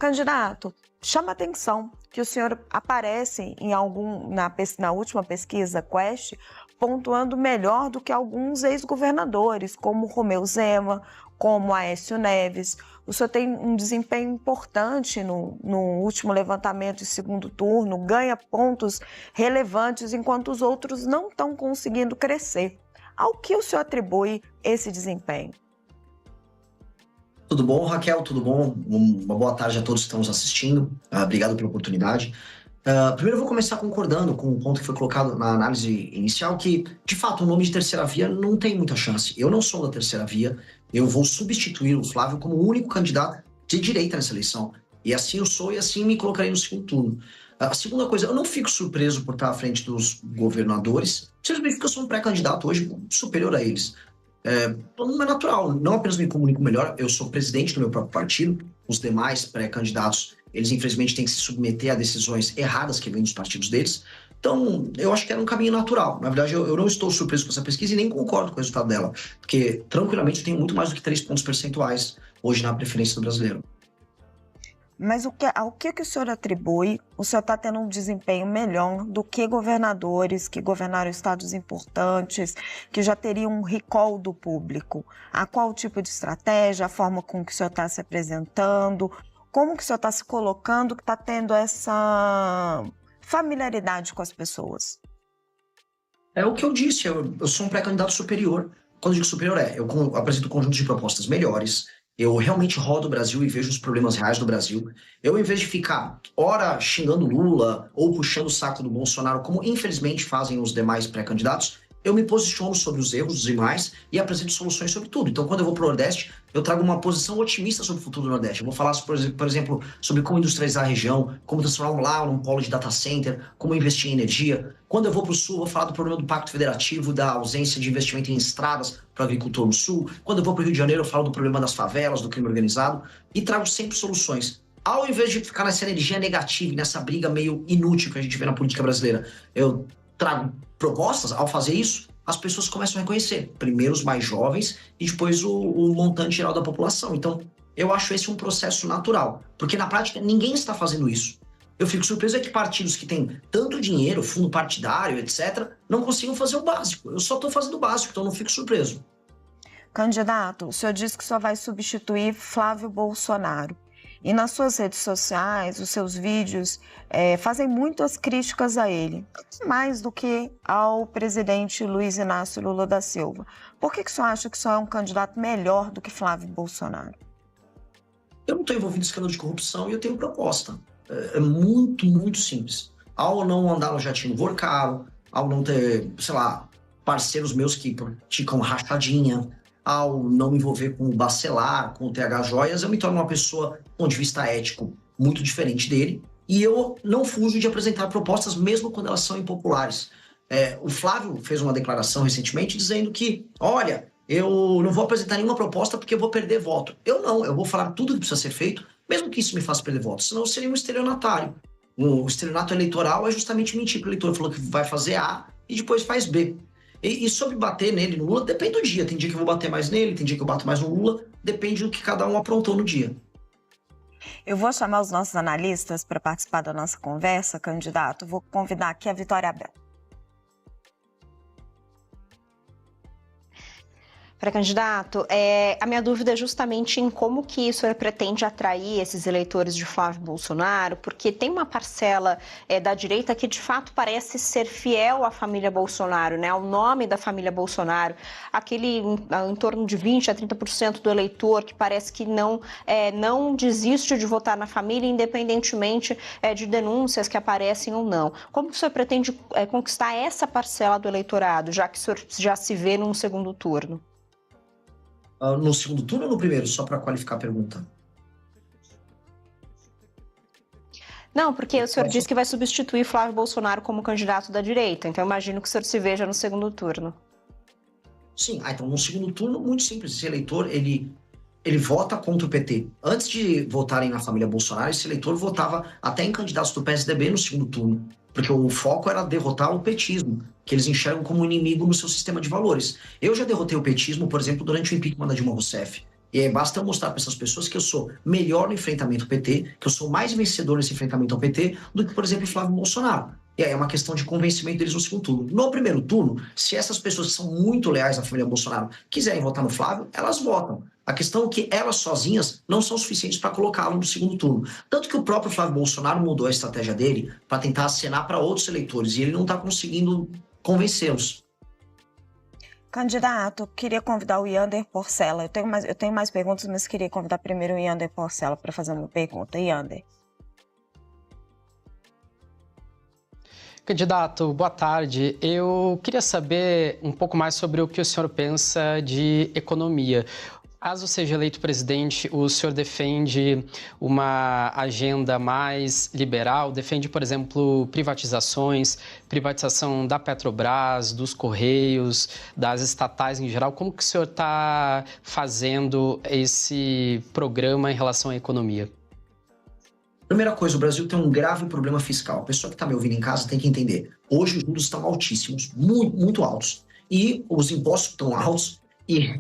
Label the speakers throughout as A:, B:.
A: Candidato, chama atenção que o senhor aparece na última pesquisa Quest pontuando melhor do que alguns ex-governadores, como Romeu Zema, como Aécio Neves. O senhor tem um desempenho importante no último levantamento de segundo turno, ganha pontos relevantes, enquanto os outros não estão conseguindo crescer. Ao que o senhor atribui esse desempenho?
B: Tudo bom, Raquel? Tudo bom? Uma boa tarde a todos que estão nos assistindo. Obrigado pela oportunidade. Primeiro, eu vou começar concordando com o ponto que foi colocado na análise inicial, que, de fato, o nome de terceira via não tem muita chance. Eu não sou da terceira via, eu vou substituir o Flávio como o único candidato de direita nessa eleição. E assim eu sou, e assim me colocarei no segundo turno. A segunda coisa, eu não fico surpreso por estar à frente dos governadores, simplesmente porque eu sou um pré-candidato hoje superior a eles. Não é natural, não apenas me comunico melhor, eu sou presidente do meu próprio partido, os demais pré-candidatos, eles infelizmente têm que se submeter a decisões erradas que vêm dos partidos deles, então eu acho que era um caminho natural. Na verdade, eu não estou surpreso com essa pesquisa e nem concordo com o resultado dela, porque tranquilamente eu tenho muito mais do que 3 pontos percentuais hoje na preferência do brasileiro.
A: Mas ao que o senhor atribui? O senhor está tendo um desempenho melhor do que governadores que governaram estados importantes, que já teriam um recall do público? A qual tipo de estratégia, a forma com que o senhor está se apresentando, como que o senhor está se colocando, que está tendo essa familiaridade com as pessoas?
B: É o que eu disse, eu sou um pré-candidato superior. Quando eu digo superior, eu apresento um conjunto de propostas melhores. Eu realmente rodo o Brasil e vejo os problemas reais do Brasil. Eu, em vez de ficar, ora, xingando Lula ou puxando o saco do Bolsonaro, como infelizmente fazem os demais pré-candidatos, eu me posiciono sobre os erros dos demais e apresento soluções sobre tudo. Então, quando eu vou para o Nordeste, eu trago uma posição otimista sobre o futuro do Nordeste. Eu vou falar, por exemplo, sobre como industrializar a região, como transformar lá num polo de data center, como investir em energia. Quando eu vou para o Sul, eu vou falar do problema do Pacto Federativo, da ausência de investimento em estradas para o agricultor no Sul. Quando eu vou para o Rio de Janeiro, eu falo do problema das favelas, do crime organizado e trago sempre soluções. Ao invés de ficar nessa energia negativa, nessa briga meio inútil que a gente vê na política brasileira, eu trago propostas. Ao fazer isso, as pessoas começam a reconhecer. Primeiro os mais jovens e depois o montante geral da população. Então, eu acho esse um processo natural. Porque, na prática, ninguém está fazendo isso. Eu fico surpreso que partidos que têm tanto dinheiro, fundo partidário, etc., não consigam fazer o básico. Eu só estou fazendo o básico, então não fico surpreso.
A: Candidato, o senhor disse que só vai substituir Flávio Bolsonaro. E nas suas redes sociais, os seus vídeos fazem muitas críticas a ele, mais do que ao presidente Luiz Inácio Lula da Silva. Por que o senhor acha que só é um candidato melhor do que Flávio Bolsonaro?
B: Eu não estou envolvido em escândalo de corrupção e eu tenho proposta. É muito, muito simples. Ao não andar no jatinho Vorcaro, ao não ter, sei lá, parceiros meus que praticam rachadinha, ao não me envolver com o Bacelar, com o TH Joias, eu me torno uma pessoa, do ponto de vista ético, muito diferente dele. E eu não fujo de apresentar propostas, mesmo quando elas são impopulares. O Flávio fez uma declaração recentemente dizendo que, olha, eu não vou apresentar nenhuma proposta porque eu vou perder voto. Eu vou falar tudo o que precisa ser feito, mesmo que isso me faça perder voto, senão eu seria um estelionatário. O estelionato eleitoral é justamente mentir para o eleitor. Falou que vai fazer A e depois faz B. E sobre bater nele, no Lula, depende do dia. Tem dia que eu vou bater mais nele, tem dia que eu bato mais no Lula, depende do que cada um aprontou no dia.
A: Eu vou chamar os nossos analistas para participar da nossa conversa, candidato. Vou convidar aqui a Vitória Abel.
C: Pré-candidato, a minha dúvida é justamente em como que o senhor pretende atrair esses eleitores de Flávio Bolsonaro, porque tem uma parcela da direita que de fato parece ser fiel à família Bolsonaro, né, ao nome da família Bolsonaro, aquele em torno de 20% a 30% do eleitor que parece que não desiste de votar na família, independentemente de denúncias que aparecem ou não. Como que o senhor pretende conquistar essa parcela do eleitorado, já que o senhor já se vê num segundo turno?
B: No segundo turno ou no primeiro? Só para qualificar a pergunta.
C: Não, porque o senhor disse que vai substituir Flávio Bolsonaro como candidato da direita, então eu imagino que o senhor se veja no segundo turno.
B: Sim, então no segundo turno, muito simples. Esse eleitor, ele vota contra o PT. Antes de votarem na família Bolsonaro, esse eleitor votava até em candidatos do PSDB no segundo turno. Porque o foco era derrotar o petismo, que eles enxergam como inimigo no seu sistema de valores. Eu já derrotei o petismo, por exemplo, durante o impeachment da Dilma Rousseff. E aí basta eu mostrar para essas pessoas que eu sou melhor no enfrentamento ao PT, que eu sou mais vencedor nesse enfrentamento ao PT do que, por exemplo, o Flávio Bolsonaro. E aí é uma questão de convencimento deles no segundo turno. No primeiro turno, se essas pessoas que são muito leais à família Bolsonaro quiserem votar no Flávio, elas votam. A questão é que elas sozinhas não são suficientes para colocá-lo no segundo turno. Tanto que o próprio Flávio Bolsonaro mudou a estratégia dele para tentar acenar para outros eleitores e ele não está conseguindo convencê-los.
A: Candidato, queria convidar o Yander Porcela. Eu tenho mais perguntas, mas queria convidar primeiro o Yander Porcela para fazer uma pergunta. Yander.
D: Candidato, boa tarde. Eu queria saber um pouco mais sobre o que o senhor pensa de economia. Caso seja eleito presidente, o senhor defende uma agenda mais liberal? Defende, por exemplo, privatização da Petrobras, dos Correios, das estatais em geral? Como que o senhor está fazendo esse programa em relação à economia?
B: Primeira coisa, o Brasil tem um grave problema fiscal. A pessoa que está me ouvindo em casa tem que entender. Hoje os juros estão altíssimos, muito, muito altos. E os impostos estão altos. E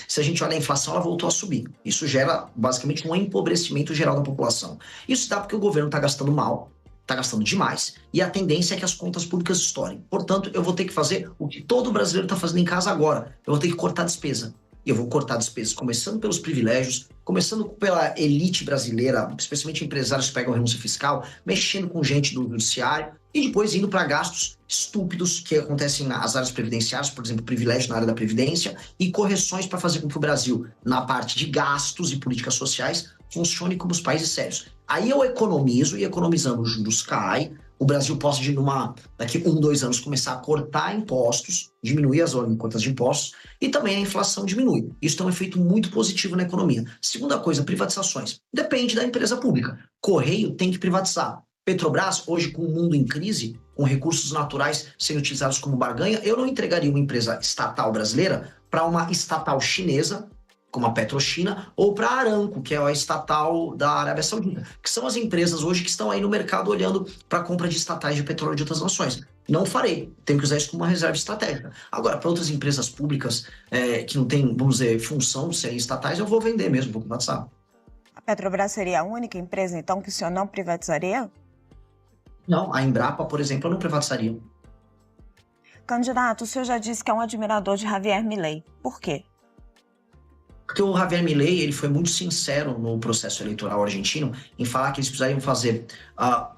B: se a gente olha a inflação, ela voltou a subir. Isso gera, basicamente, um empobrecimento geral da população. Isso dá porque o governo está gastando mal, está gastando demais, e a tendência é que as contas públicas estourem. Portanto, eu vou ter que fazer o que todo brasileiro está fazendo em casa agora. Eu vou ter que cortar despesa. E eu vou cortar despesas, começando pelos privilégios, começando pela elite brasileira, especialmente empresários que pegam renúncia fiscal, mexendo com gente do judiciário, e depois indo para gastos estúpidos que acontecem nas áreas previdenciárias, por exemplo, privilégio na área da Previdência, e correções para fazer com que o Brasil, na parte de gastos e políticas sociais, funcione como os países sérios. Aí eu economizo, e economizando os juros cai, o Brasil pode, daqui 2 anos, começar a cortar impostos, diminuir as alíquotas de impostos, e também a inflação diminui. Isso tem um efeito muito positivo na economia. Segunda coisa, privatizações. Depende da empresa pública. Correio tem que privatizar. Petrobras, hoje com o mundo em crise, com recursos naturais sendo utilizados como barganha, eu não entregaria uma empresa estatal brasileira para uma estatal chinesa, como a PetroChina, ou para a Aramco, que é a estatal da Arábia Saudita, que são as empresas hoje que estão aí no mercado olhando para a compra de estatais de petróleo de outras nações. Não farei, tenho que usar isso como uma reserva estratégica. Agora, para outras empresas públicas que não têm, vamos dizer, função de serem estatais, eu vou vender mesmo, vou privatizar.
A: A Petrobras seria a única empresa, então, que o senhor não privatizaria?
B: Não, a Embrapa, por exemplo, eu não privatizaria.
A: Candidato, o senhor já disse que é um admirador de Javier Milei. Por quê?
B: Porque o Javier Milei, ele foi muito sincero no processo eleitoral argentino em falar que eles precisariam fazer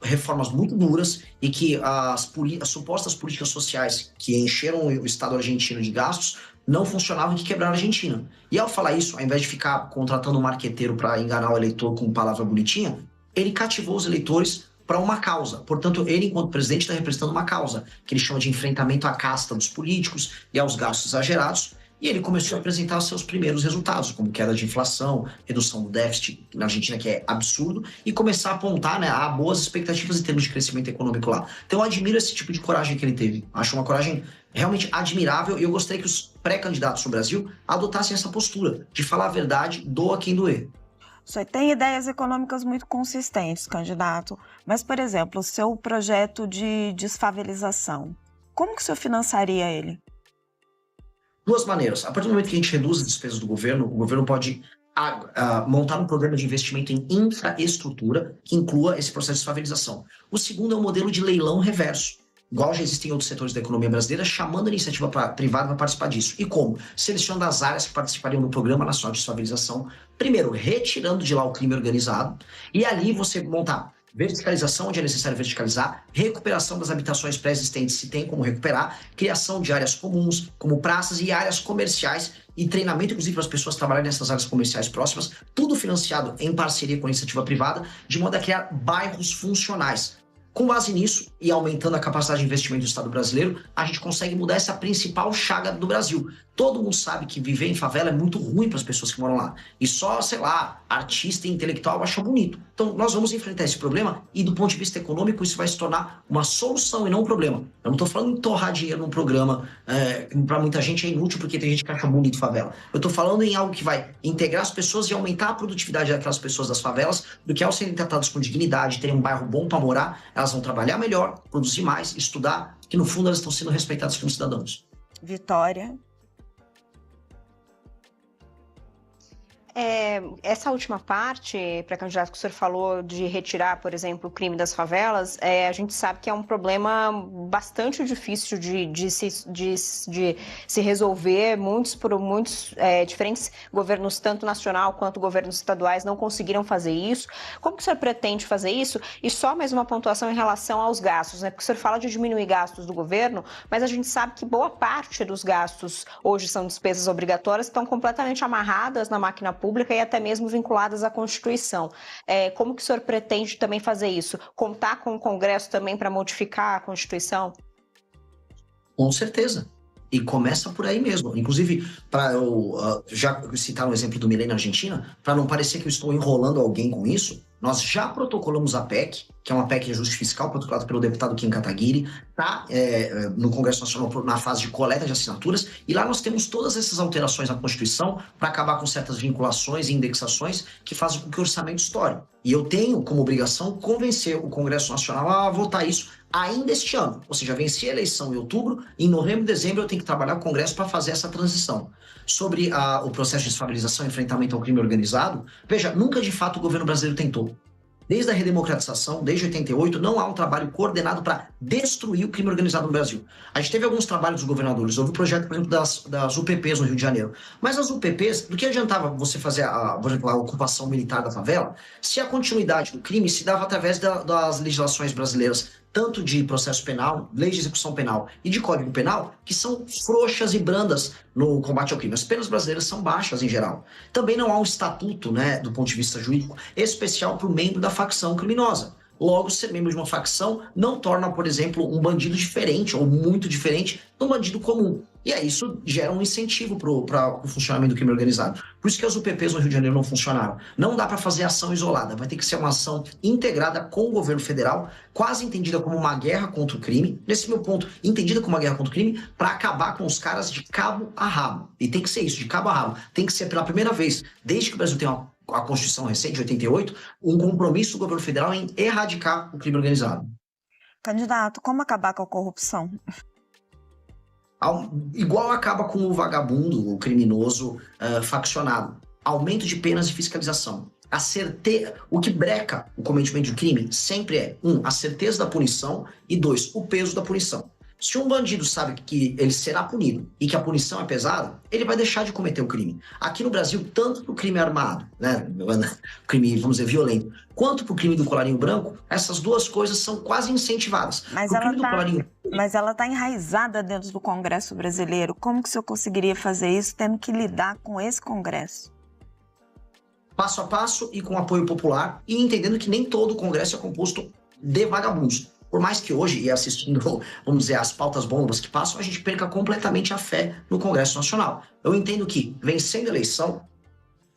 B: reformas muito duras e que as supostas políticas sociais que encheram o Estado argentino de gastos não funcionavam e que quebraram a Argentina. E ao falar isso, ao invés de ficar contratando um marqueteiro para enganar o eleitor com palavra bonitinha, ele cativou os eleitores para uma causa. Portanto, ele, enquanto presidente, está representando uma causa, que ele chama de enfrentamento à casta dos políticos e aos gastos exagerados, e ele começou a apresentar seus primeiros resultados, como queda de inflação, redução do déficit na Argentina, que é absurdo, e começar a apontar a boas expectativas em termos de crescimento econômico lá. Então eu admiro esse tipo de coragem que ele teve. Acho uma coragem realmente admirável e eu gostaria que os pré-candidatos no Brasil adotassem essa postura, de falar a verdade, doa quem doer.
A: O senhor tem ideias econômicas muito consistentes, candidato, mas, por exemplo, o seu projeto de desfavelização, como que o senhor financiaria ele?
B: Duas maneiras. A partir do momento que a gente reduz as despesas do governo, o governo pode montar um programa de investimento em infraestrutura que inclua esse processo de desfavelização. O segundo é um modelo de leilão reverso, igual já existem em outros setores da economia brasileira, chamando a iniciativa privada para participar disso. E como? Selecionando as áreas que participariam do Programa Nacional de Desfavelização, primeiro retirando de lá o crime organizado, e ali você montar verticalização onde é necessário verticalizar, recuperação das habitações pré-existentes se tem como recuperar, criação de áreas comuns, como praças e áreas comerciais e treinamento, inclusive, para as pessoas trabalharem nessas áreas comerciais próximas, tudo financiado em parceria com a iniciativa privada, de modo a criar bairros funcionais. Com base nisso e aumentando a capacidade de investimento do Estado brasileiro, a gente consegue mudar essa principal chaga do Brasil. Todo mundo sabe que viver em favela é muito ruim para as pessoas que moram lá. E só, sei lá, artista e intelectual acha bonito. Então, nós vamos enfrentar esse problema e, do ponto de vista econômico, isso vai se tornar uma solução e não um problema. Eu não estou falando em torrar dinheiro num programa para muita gente é inútil porque tem gente que acha bonito favela. Eu estou falando em algo que vai integrar as pessoas e aumentar a produtividade daquelas pessoas das favelas, do que ao serem tratadas com dignidade, terem um bairro bom para morar, elas vão trabalhar melhor, produzir mais, estudar, que no fundo elas estão sendo respeitadas como cidadãos.
A: Vitória.
C: Essa última parte, pré-candidato, que o senhor falou de retirar, por exemplo, o crime das favelas, a gente sabe que é um problema bastante difícil de se resolver. Muitos diferentes governos, tanto nacional quanto governos estaduais, não conseguiram fazer isso. Como que o senhor pretende fazer isso? E só mais uma pontuação em relação aos gastos, né? Porque o senhor fala de diminuir gastos do governo, mas a gente sabe que boa parte dos gastos hoje são despesas obrigatórias, estão completamente amarradas na máquina pública e até mesmo vinculadas à Constituição. Como que o senhor pretende também fazer isso? Contar com o Congresso também para modificar a Constituição?
B: Com certeza. E começa por aí mesmo. Inclusive, para eu já citar um exemplo do Milei na Argentina, para não parecer que eu estou enrolando alguém com isso, nós já protocolamos a PEC, que é uma PEC de ajuste fiscal, protocolada pelo deputado Kim Kataguiri, está no Congresso Nacional na fase de coleta de assinaturas, e lá nós temos todas essas alterações na Constituição para acabar com certas vinculações e indexações que fazem com que o orçamento estoure. E eu tenho como obrigação convencer o Congresso Nacional a votar isso ainda este ano. Ou seja, venci a eleição em outubro, e em novembro e dezembro eu tenho que trabalhar com o Congresso para fazer essa transição. Sobre o processo de desfavelização e enfrentamento ao crime organizado, veja, nunca de fato o governo brasileiro tentou. Desde a redemocratização, desde 88, não há um trabalho coordenado para destruir o crime organizado no Brasil. A gente teve alguns trabalhos dos governadores, houve o projeto, por exemplo, das UPPs no Rio de Janeiro. Mas as UPPs, do que adiantava você fazer por exemplo, a ocupação militar da favela, se a continuidade do crime se dava através das legislações brasileiras, tanto de processo penal, leis de execução penal e de código penal, que são frouxas e brandas no combate ao crime. As penas brasileiras são baixas em geral. Também não há um estatuto, né, do ponto de vista jurídico, especial para o membro da facção criminosa. Logo, ser membro de uma facção não torna, por exemplo, um bandido diferente ou muito diferente de um bandido comum. E aí isso gera um incentivo para o funcionamento do crime organizado. Por isso que as UPPs no Rio de Janeiro não funcionaram. Não dá para fazer ação isolada, vai ter que ser uma ação integrada com o governo federal, quase entendida como uma guerra contra o crime. Nesse meu ponto, entendida como uma guerra contra o crime, para acabar com os caras de cabo a rabo. E tem que ser isso, de cabo a rabo. Tem que ser pela primeira vez, desde que o Brasil tem a Constituição recente, de 88, um compromisso do governo federal em erradicar o crime organizado.
A: Candidato, como acabar com a corrupção?
B: Igual acaba com o vagabundo, o criminoso faccionado. Aumento de penas e fiscalização. O que breca o cometimento de crime sempre é, a certeza da punição e 2, o peso da punição. Se um bandido sabe que ele será punido e que a punição é pesada, ele vai deixar de cometer o crime. Aqui no Brasil, tanto para o crime armado, né, crime, vamos dizer, violento, quanto para o crime do colarinho branco, essas duas coisas são quase incentivadas.
A: Mas ela está enraizada dentro do Congresso brasileiro. Como que o senhor conseguiria fazer isso tendo que lidar com esse Congresso?
B: Passo a passo e com apoio popular, e entendendo que nem todo o Congresso é composto de vagabundos. Por mais que hoje, e assistindo, vamos dizer, as pautas bombas que passam, a gente perca completamente a fé no Congresso Nacional. Eu entendo que, vencendo a eleição,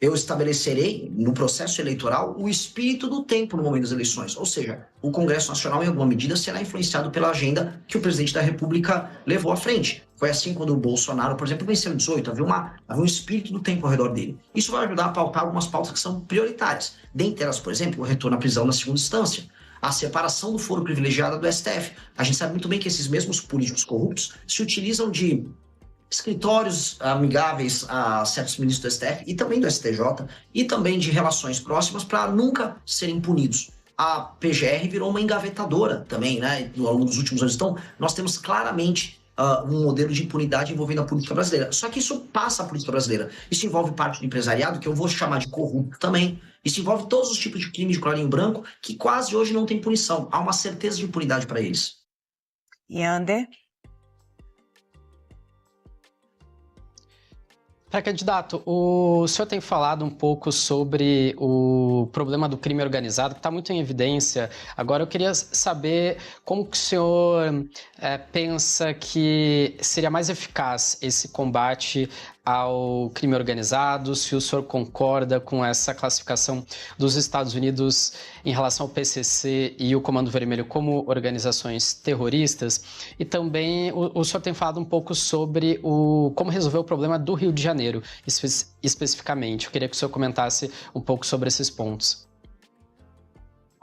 B: eu estabelecerei, no processo eleitoral, o espírito do tempo no momento das eleições. Ou seja, o Congresso Nacional, em alguma medida, será influenciado pela agenda que o presidente da República levou à frente. Foi assim quando o Bolsonaro, por exemplo, venceu em 18, havia um espírito do tempo ao redor dele. Isso vai ajudar a pautar algumas pautas que são prioritárias. Dentre elas, por exemplo, o retorno à prisão na segunda instância, a separação do foro privilegiado do STF. A gente sabe muito bem que esses mesmos políticos corruptos se utilizam de escritórios amigáveis a certos ministros do STF e também do STJ e também de relações próximas para nunca serem punidos. A PGR virou uma engavetadora também, né, ao longo dos últimos anos. Então, nós temos claramente um modelo de impunidade envolvendo a política brasileira. Só que isso passa a política brasileira. Isso envolve parte do empresariado, que eu vou chamar de corrupto também. Isso envolve todos os tipos de crimes de colarinho branco, que quase hoje não tem punição. Há uma certeza de impunidade para eles.
A: Yander?
D: Candidato, o senhor tem falado um pouco sobre o problema do crime organizado, que está muito em evidência. Agora eu queria saber como que o senhor pensa que seria mais eficaz esse combate ao crime organizado, se o senhor concorda com essa classificação dos Estados Unidos em relação ao PCC e o Comando Vermelho como organizações terroristas, e também o senhor tem falado um pouco sobre como resolver o problema do Rio de Janeiro, especificamente. Eu queria que o senhor comentasse um pouco sobre esses pontos.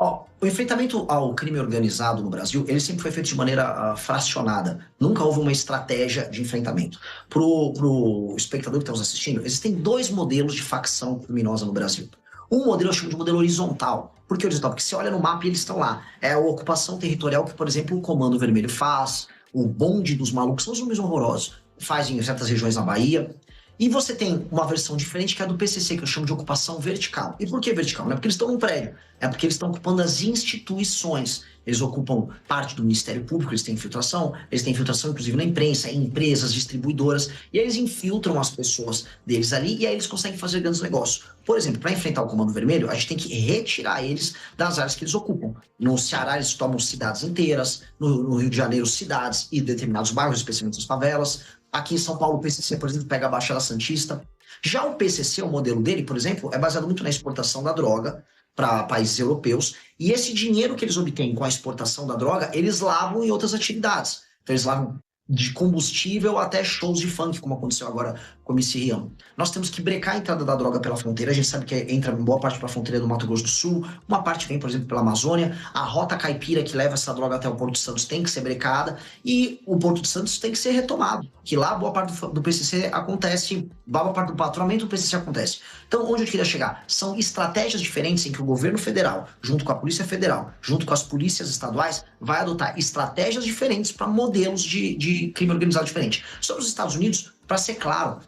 B: Ó, o enfrentamento ao crime organizado no Brasil, ele sempre foi feito de maneira fracionada. Nunca houve uma estratégia de enfrentamento. Pro espectador que está nos assistindo, existem 2 modelos de facção criminosa no Brasil. Um modelo eu chamo de modelo horizontal. Por que horizontal? Porque você olha no mapa e eles estão lá. É a ocupação territorial que, por exemplo, o Comando Vermelho faz, o bonde dos malucos, são os nomes horrorosos, faz em certas regiões na Bahia. E você tem uma versão diferente que é a do PCC, que eu chamo de ocupação vertical. E por que vertical? Não é porque eles estão num prédio, é porque eles estão ocupando as instituições. Eles ocupam parte do Ministério Público, eles têm infiltração inclusive na imprensa, em empresas, distribuidoras, e aí eles infiltram as pessoas deles ali e aí eles conseguem fazer grandes negócios. Por exemplo, para enfrentar o Comando Vermelho, a gente tem que retirar eles das áreas que eles ocupam. No Ceará, eles tomam cidades inteiras, no Rio de Janeiro, cidades e determinados bairros, especialmente as favelas. Aqui em São Paulo, o PCC, por exemplo, pega a Baixada Santista. Já o PCC, o modelo dele, por exemplo, é baseado muito na exportação da droga para países europeus. E esse dinheiro que eles obtêm com a exportação da droga, eles lavam em outras atividades. Então, eles lavam de combustível até shows de funk, como aconteceu agora com o MC Rian. Nós temos que brecar a entrada da droga pela fronteira. A gente sabe que entra em boa parte pela fronteira do Mato Grosso do Sul, uma parte vem, por exemplo, pela Amazônia. A rota caipira que leva essa droga até o Porto de Santos tem que ser brecada e o Porto de Santos tem que ser retomado, que lá boa parte do PCC acontece, boa parte do patrulhamento do PCC acontece. Então, onde eu queria chegar? São estratégias diferentes em que o governo federal, junto com a Polícia Federal, junto com as polícias estaduais, vai adotar estratégias diferentes para modelos de crime organizado diferente. Sobre os Estados Unidos, para ser claro,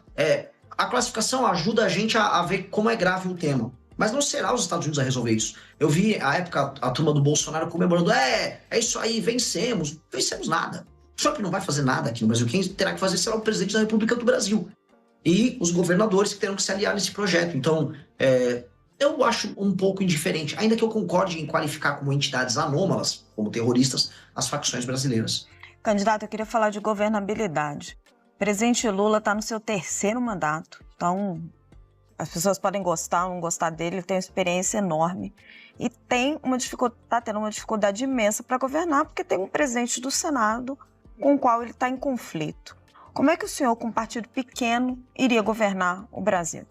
B: a classificação ajuda a gente a ver como é grave o tema. Mas não será os Estados Unidos a resolver isso. Eu vi, à época, a turma do Bolsonaro comemorando, é isso aí, vencemos. Vencemos nada. Trump não vai fazer nada aqui no Brasil. Quem terá que fazer será o presidente da República do Brasil. E os governadores que terão que se aliar nesse projeto. Então, eu acho um pouco indiferente, ainda que eu concorde em qualificar como entidades anômalas, como terroristas, as facções brasileiras.
A: Candidato, eu queria falar de governabilidade. O presidente Lula está no seu 3º mandato, então as pessoas podem gostar ou não gostar dele, ele tem uma experiência enorme e está tendo uma dificuldade imensa para governar, porque tem um presidente do Senado com o qual ele está em conflito. Como é que o senhor, com um partido pequeno, iria governar o Brasil?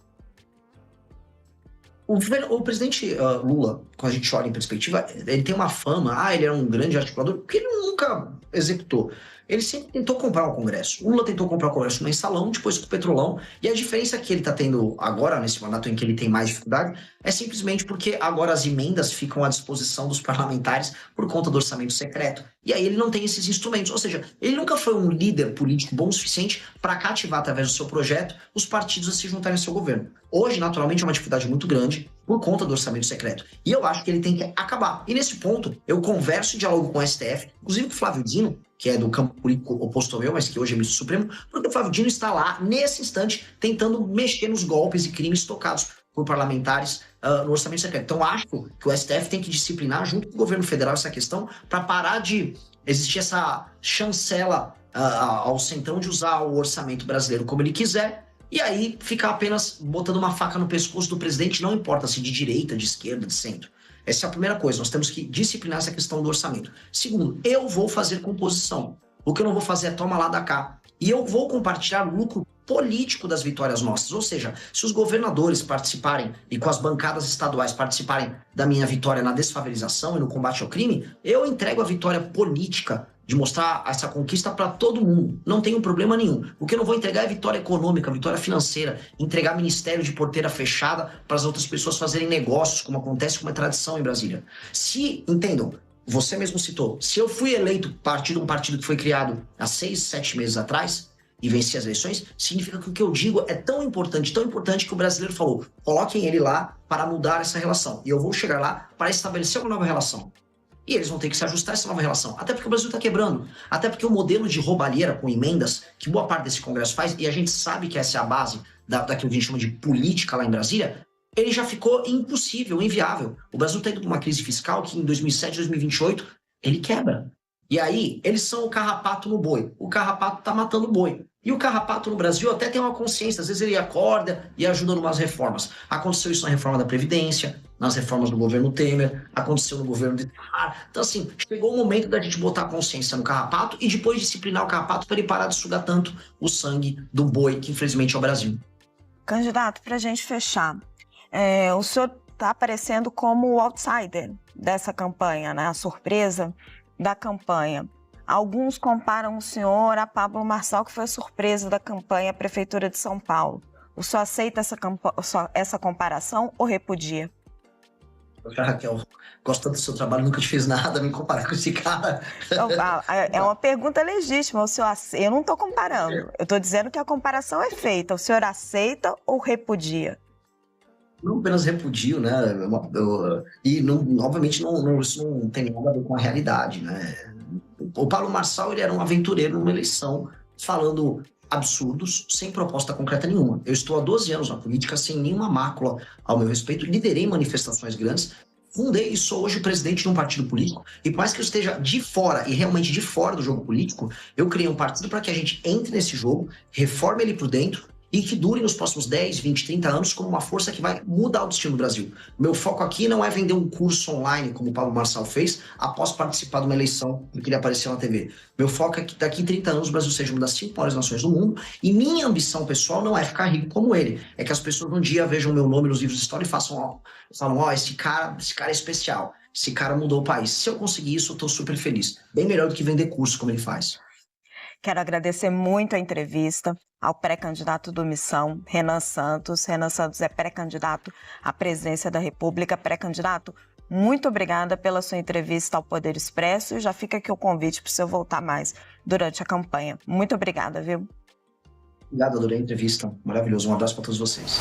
B: O presidente Lula, quando a gente olha em perspectiva, ele tem uma fama, ele era um grande articulador, porque ele nunca executou. Ele sempre tentou comprar o Congresso. O Lula tentou comprar o Congresso no mensalão, depois com o Petrolão, e a diferença que ele está tendo agora, nesse mandato em que ele tem mais dificuldade, é simplesmente porque agora as emendas ficam à disposição dos parlamentares por conta do orçamento secreto. E aí ele não tem esses instrumentos. Ou seja, ele nunca foi um líder político bom o suficiente para cativar, através do seu projeto, os partidos a se juntarem ao seu governo. Hoje, naturalmente, é uma dificuldade muito grande por conta do orçamento secreto. E eu acho que ele tem que acabar. E nesse ponto, eu converso e dialogo com o STF, inclusive com o Flávio Dino, que é do campo político oposto ao meu, mas que hoje é ministro supremo, porque o Flávio Dino está lá, nesse instante, tentando mexer nos golpes e crimes tocados por parlamentares no orçamento secreto. Então, acho que o STF tem que disciplinar, junto com o governo federal, essa questão, para parar de existir essa chancela ao centrão de usar o orçamento brasileiro como ele quiser, e aí ficar apenas botando uma faca no pescoço do presidente, não importa se de direita, de esquerda, de centro. Essa é a primeira coisa, nós temos que disciplinar essa questão do orçamento. Segundo, eu vou fazer composição. O que eu não vou fazer é toma lá da cá. E eu vou compartilhar o lucro político das vitórias nossas. Ou seja, se os governadores participarem e com as bancadas estaduais participarem da minha vitória na desfavelização e no combate ao crime, eu entrego a vitória política de mostrar essa conquista para todo mundo. Não tenho problema nenhum. O que eu não vou entregar é vitória econômica, vitória financeira, entregar ministério de porteira fechada para as outras pessoas fazerem negócios, como acontece com uma tradição em Brasília. Entendam, você mesmo citou, se eu fui eleito um partido que foi criado há 6, 7 meses atrás e venci as eleições, significa que o que eu digo é tão importante que o brasileiro falou, coloquem ele lá para mudar essa relação. E eu vou chegar lá para estabelecer uma nova relação. E eles vão ter que se ajustar a essa nova relação. Até porque o Brasil está quebrando. Até porque o modelo de roubalheira com emendas, que boa parte desse Congresso faz, e a gente sabe que essa é a base daquilo que a gente chama de política lá em Brasília, ele já ficou impossível, inviável. O Brasil está indo para uma crise fiscal que em 2007, 2028, ele quebra. E aí, eles são o carrapato no boi. O carrapato está matando o boi. E o carrapato no Brasil até tem uma consciência. Às vezes ele acorda e ajuda em umas reformas. Aconteceu isso na reforma da Previdência, nas reformas do governo Temer, aconteceu no governo de Itamar. Então, assim, chegou o momento da gente botar a consciência no carrapato e depois disciplinar o carrapato para ele parar de sugar tanto o sangue do boi, que infelizmente é o Brasil.
A: Candidato, para a gente fechar, o senhor está aparecendo como o outsider dessa campanha, né? A surpresa da campanha. Alguns comparam o senhor a Pablo Marçal, que foi a surpresa da campanha à Prefeitura de São Paulo. O senhor aceita essa comparação ou repudia?
B: Raquel, gosto tanto do seu trabalho, nunca te fiz nada, me comparar com esse cara.
A: Então, é uma pergunta legítima. Eu não estou comparando, eu estou dizendo que a comparação é feita. O senhor aceita ou repudia?
B: Não apenas repudio, né? E obviamente isso não tem nada a ver com a realidade, né? O Pablo Marçal, ele era um aventureiro numa eleição, falando absurdos, sem proposta concreta nenhuma. Eu estou há 12 anos na política, sem nenhuma mácula ao meu respeito, liderei manifestações grandes, fundei e sou hoje o presidente de um partido político, e por mais que eu esteja de fora, e realmente de fora do jogo político, eu criei um partido para que a gente entre nesse jogo, reforme ele por dentro, e que dure nos próximos 10, 20, 30 anos como uma força que vai mudar o destino do Brasil. Meu foco aqui não é vender um curso online, como o Pablo Marçal fez, após participar de uma eleição em que ele apareceu na TV. Meu foco é que daqui a 30 anos o Brasil seja uma das 5 maiores nações do mundo, e minha ambição pessoal não é ficar rico como ele, é que as pessoas um dia vejam meu nome nos livros de história e falam, esse cara é especial, esse cara mudou o país. Se eu conseguir isso, eu estou super feliz. Bem melhor do que vender curso como ele faz.
A: Quero agradecer muito a entrevista ao pré-candidato do Missão, Renan Santos. Renan Santos é pré-candidato à presidência da República. Pré-candidato, muito obrigada pela sua entrevista ao Poder Expresso. E já fica aqui o convite para o senhor voltar mais durante a campanha. Muito obrigada, viu?
B: Obrigado, adorei a entrevista. Maravilhoso. Um abraço para todos vocês.